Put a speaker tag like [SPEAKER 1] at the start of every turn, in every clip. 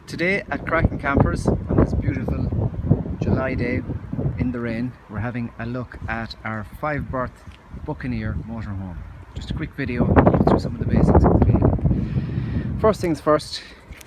[SPEAKER 1] Today at Kraken Campers, on this beautiful July day in the rain, we're having a look at our 5-berth Buccaneer motorhome. Just a quick video through some of the basics of the vehicle. First things first,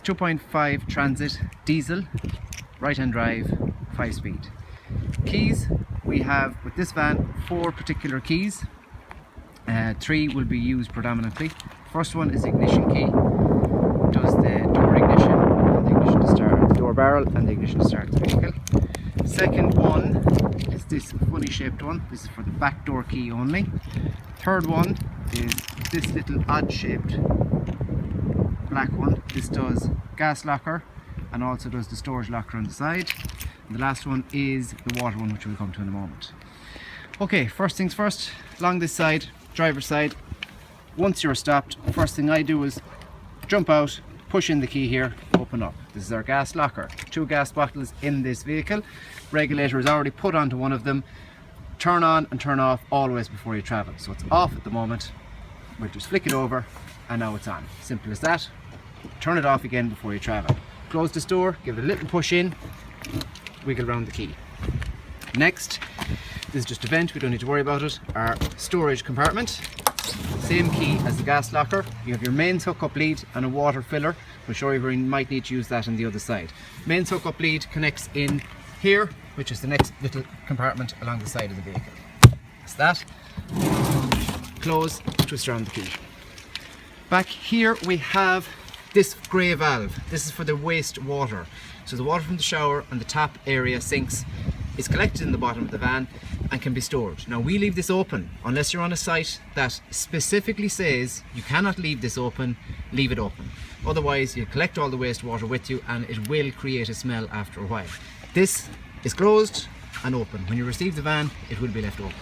[SPEAKER 1] 2.5 transit diesel, right-hand drive, 5-speed. Keys, we have with this van 4 particular keys. 3 will be used predominantly. First one is the ignition key. Does the door ignition, and the ignition to start the door barrel, and the ignition to start the vehicle. Second one is this funny shaped one. This is for the back door key only. Third one is this little odd shaped black one. This does gas locker and also does the storage locker on the side. And the last one is the water one, which we'll come to in a moment. Okay, first things first, along this side, driver's side, once you're stopped, first thing I do is jump out, push in the key here, open up. This is our gas locker. 2 gas bottles in this vehicle. Regulator is already put onto one of them. Turn on and turn off always before you travel. So it's off at the moment. We'll just flick it over and now it's on. Simple as that. Turn it off again before you travel. Close this door, give it a little push in, wiggle around the key. Next, this is just a vent, we don't need to worry about it. Our storage compartment. Same key as the gas locker. You have your mains hookup lead and a water filler. We'll show you where you might need to use that on the other side. Mains hookup lead connects in here, which is the next little compartment along the side of the vehicle. That's that. Close, twist around the key. Back here we have this grey valve. This is for the waste water. So the water from the shower and the tap area sinks is collected in the bottom of the van and can be stored. Now we leave this open unless you're on a site that specifically says you cannot leave this open, leave it open. Otherwise you'll collect all the wastewater with you and it will create a smell after a while. This is closed and open. When you receive the van, it will be left open.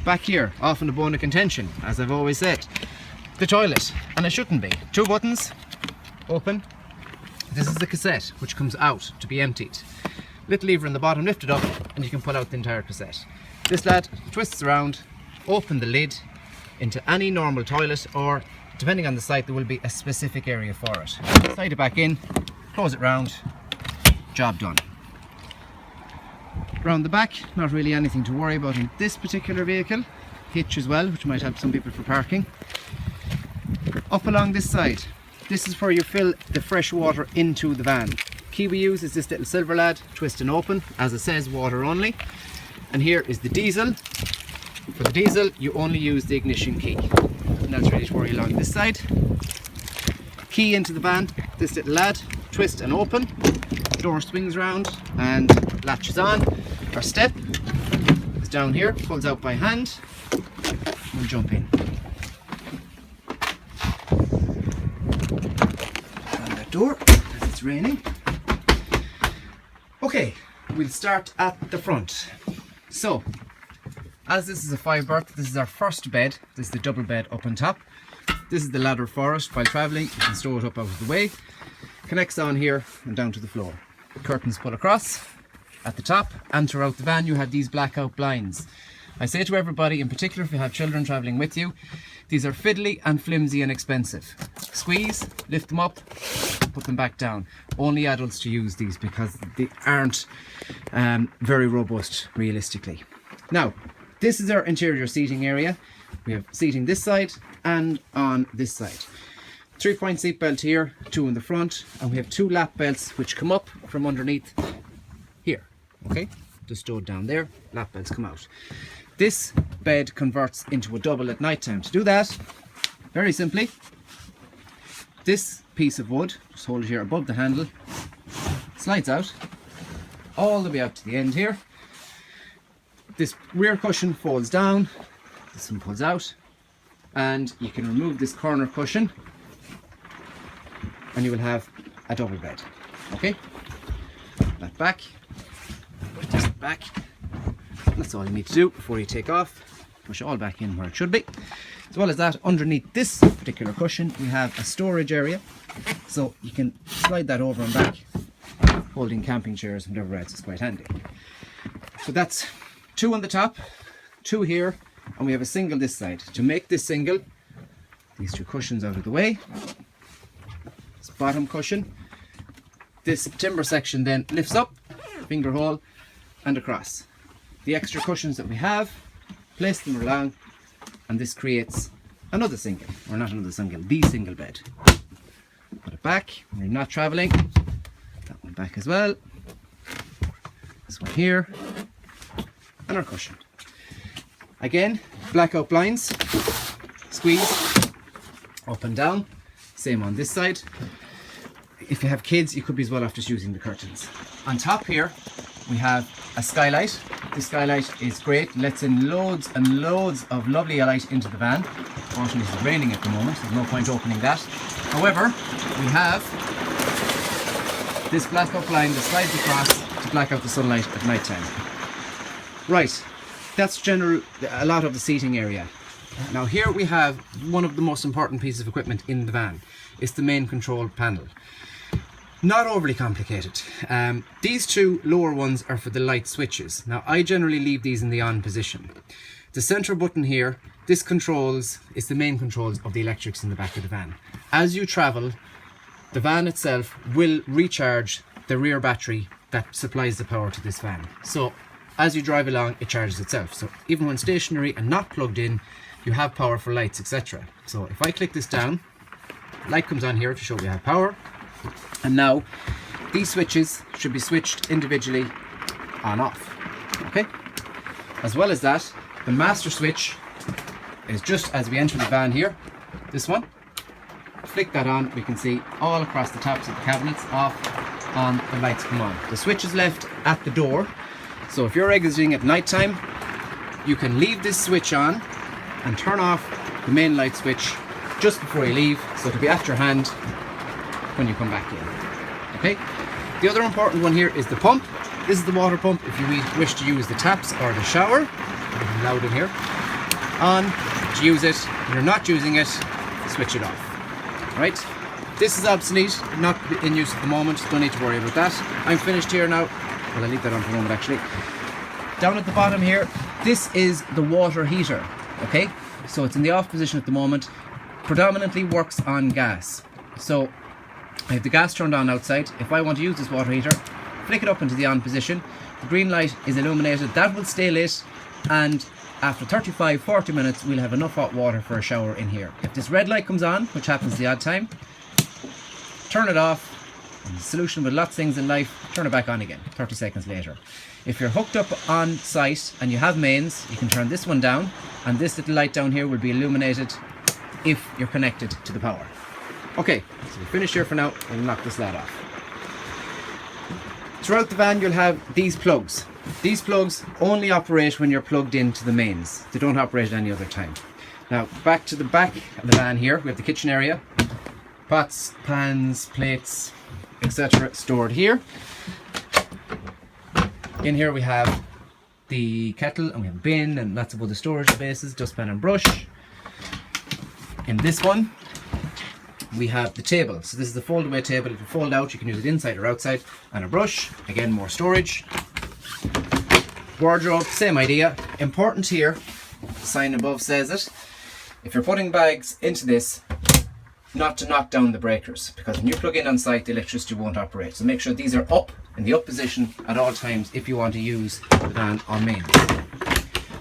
[SPEAKER 1] Back here, often a bone of contention, as I've always said, the toilet, and it shouldn't be. 2 buttons, open. This is the cassette, which comes out to be emptied. Little lever in the bottom, lift it up and you can pull out the entire cassette. This lad twists around, open the lid into any normal toilet, or depending on the site there will be a specific area for it. Slide it back in, close it round, job done. Round the back, not really anything to worry about in this particular vehicle. Hitch as well, which might help some people for parking. Up along this side, this is where you fill the fresh water into the van. Key we use is this little silver lad, twist and open, as it says, water only. And here is the diesel. For the diesel you only use the ignition key. And that's ready to worry along this side. Key into the van, this little lad, twist and open. Door swings around and latches on. Our step is down here, pulls out by hand. We'll jump in. Open that door as it's raining. Okay, we'll start at the front. So, as this is a 5-berth, this is our first bed. This is the double bed up on top. This is the ladder for it. While travelling, you can store it up out of the way. Connects on here and down to the floor. Curtains pull across at the top, and throughout the van you have these blackout blinds. I say to everybody, in particular if you have children travelling with you, these are fiddly and flimsy and expensive. Squeeze, lift them up, put them back down. Only adults to use these because they aren't very robust realistically. Now, this is our interior seating area. We have seating this side and on this side. 3-point seat belt here, 2 in the front, and we have 2 lap belts which come up from underneath here. Okay, just stowed down there, lap belts come out. This bed converts into a double at night time. To do that, very simply, this piece of wood, just hold it here above the handle, slides out all the way out to the end here. This rear cushion folds down, this one pulls out, and you can remove this corner cushion and you will have a double bed. Okay, that back, put this back. That's all you need to do before you take off. Push it all back in where it should be. As well as that, underneath this particular cushion we have a storage area, so you can slide that over and back, holding camping chairs and whatever else is quite handy. So that's 2 on the top, 2 here, and we have a single this side. To make this single, these 2 cushions out of the way, this bottom cushion this timber section then lifts up, finger hole and across. The extra cushions that we have, place them along, and this creates another single, or not another single, the single bed. Put it back when you're not traveling. That one back as well. This one here, and our cushion. Again, blackout blinds, squeeze up and down. Same on this side. If you have kids, you could be as well off just using the curtains. On top here, we have a skylight. This skylight is great, lets in loads and loads of lovely light into the van. Unfortunately, it's raining at the moment, so there's no point opening that. However, we have this blackout blind that slides across to black out the sunlight at night time. Right, that's a lot of the seating area. Now here we have one of the most important pieces of equipment in the van. It's the main control panel. Not overly complicated. These two lower ones are for the light switches. Now I generally leave these in the on position. The center button here, this controls, is the main controls of the electrics in the back of the van. As you travel, the van itself will recharge the rear battery that supplies the power to this van. So as you drive along, it charges itself. So even when stationary and not plugged in, you have power for lights, etc. So if I click this down, light comes on here to show we have power. And now these switches should be switched individually on off. Okay? As well as that, the master switch is just as we enter the van here. This one. Flick that on, we can see all across the tops of the cabinets off, on, the lights come on. The switch is left at the door. So if you're exiting at night time, you can leave this switch on and turn off the main light switch just before you leave, so it'll be at your hand when you come back in. Okay? The other important one here is the pump. This is the water pump if you wish to use the taps or the shower. I'm loud in here. On to use it. If you're not using it, switch it off. Right? This is obsolete, not in use at the moment. Don't need to worry about that. I'm finished here now. Well, I'll leave that on for a moment actually. Down at the bottom here, this is the water heater. Okay? So it's in the off position at the moment. Predominantly works on gas. So I have the gas turned on outside. If I want to use this water heater, flick it up into the on position. The green light is illuminated. That will stay lit, and after 35-40 minutes we'll have enough hot water for a shower in here. If this red light comes on, which happens the odd time, turn it off. And the solution with lots of things in life, turn it back on again 30 seconds later. If you're hooked up on site and you have mains, you can turn this one down, and this little light down here will be illuminated if you're connected to the power. Okay, so we're finished here for now. We'll knock this lad off. Throughout the van you'll have these plugs. These plugs only operate when you're plugged into the mains. They don't operate at any other time. Now back to the back of the van here, we have the kitchen area. Pots, pans, plates, etc. stored here. In here we have the kettle, and we have a bin and lots of other storage spaces, dustpan and brush. In this one we have the table. So this is the fold away table. If you fold out, you can use it inside or outside. And a brush, again more storage. Wardrobe, same idea. Important here, the sign above says it, if you're putting bags into this, not to knock down the breakers, because when you plug in on site the electricity won't operate. So make sure these are up in the up position at all times if you want to use the van on main.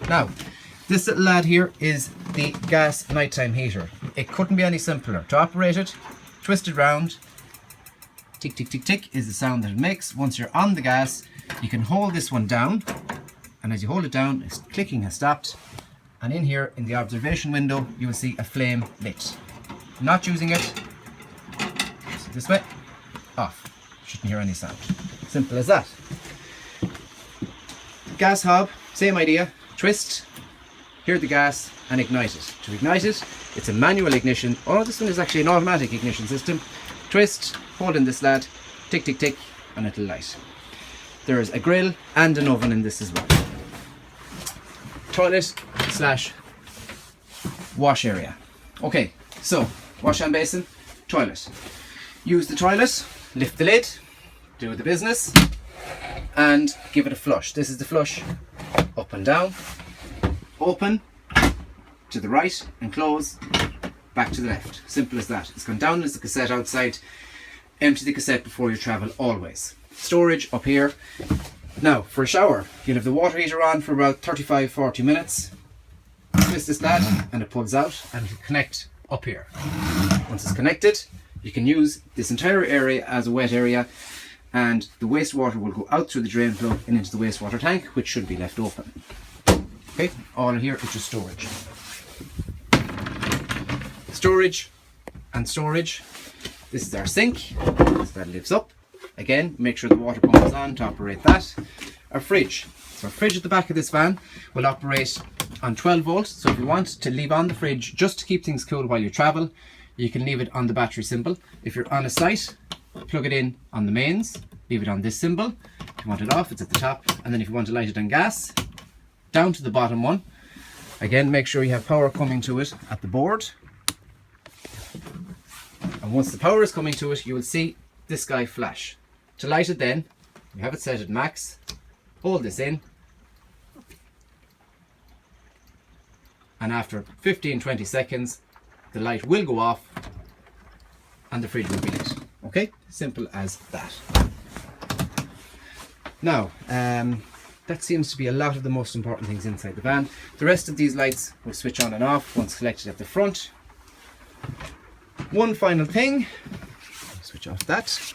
[SPEAKER 1] Now this little lad here is the gas nighttime heater. It couldn't be any simpler. To operate it, twist it round, tick tick tick tick is the sound that it makes. Once you're on the gas, you can hold this one down, and as you hold it down, its clicking has stopped, and in here in the observation window you will see a flame lit. Not using it, so this way, off. Shouldn't hear any sound. Simple as that. Gas hob, same idea. Twist, hear the gas, and ignite it. To ignite it, it's a manual ignition. Oh, this one is actually an automatic ignition system. Twist, hold in this lad, tick tick tick, and it'll light. There's a grill and an oven in this as well. Toilet slash wash area. Okay, so wash hand basin, toilet. Use the toilet, lift the lid, do the business, and give it a flush. This is the flush, up and down, open to the right and close back to the left. Simple as that. It's gone down as the cassette outside. Empty the cassette before you travel always. Storage up here. Now for a shower, you'll have the water heater on for about 35-40 minutes. Twist this lad and it pulls out and it'll connect up here. Once it's connected, you can use this entire area as a wet area, and the wastewater will go out through the drain plug and into the wastewater tank, which should be left open. Okay, all in here is just storage. Storage and storage. This is our sink, so that lifts up. Again, make sure the water pump is on to operate that. Our fridge. So our fridge at the back of this van will operate on 12 volts. So if you want to leave on the fridge just to keep things cool while you travel, you can leave it on the battery symbol. If you're on a site, plug it in on the mains, leave it on this symbol. If you want it off, it's at the top. And then if you want to light it on gas, down to the bottom one. Again, make sure you have power coming to it at the board. And once the power is coming to it, you will see this guy flash. To light it then, you have it set at max, hold this in, and after 15-20 seconds, the light will go off and the fridge will be lit. Okay, simple as that. Now, that seems to be a lot of the most important things inside the van. The rest of these lights will switch on and off once collected at the front. One final thing, switch off that.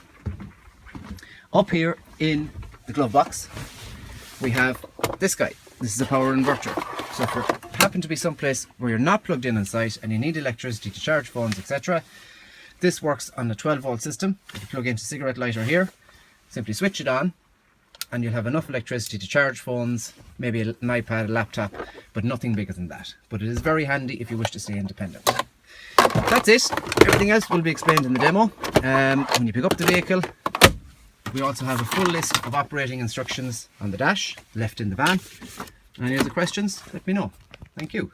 [SPEAKER 1] Up here in the glove box, we have this guy. This is a power inverter. So if you happen to be someplace where you're not plugged in on site and you need electricity to charge phones, etc., this works on a 12-volt system. If you plug into cigarette lighter here, simply switch it on, and you'll have enough electricity to charge phones, maybe an iPad, a laptop, but nothing bigger than that. But it is very handy if you wish to stay independent. That's it. Everything else will be explained in the demo. When you pick up the vehicle, we also have a full list of operating instructions on the dash left in the van. Any other questions, let me know. Thank you.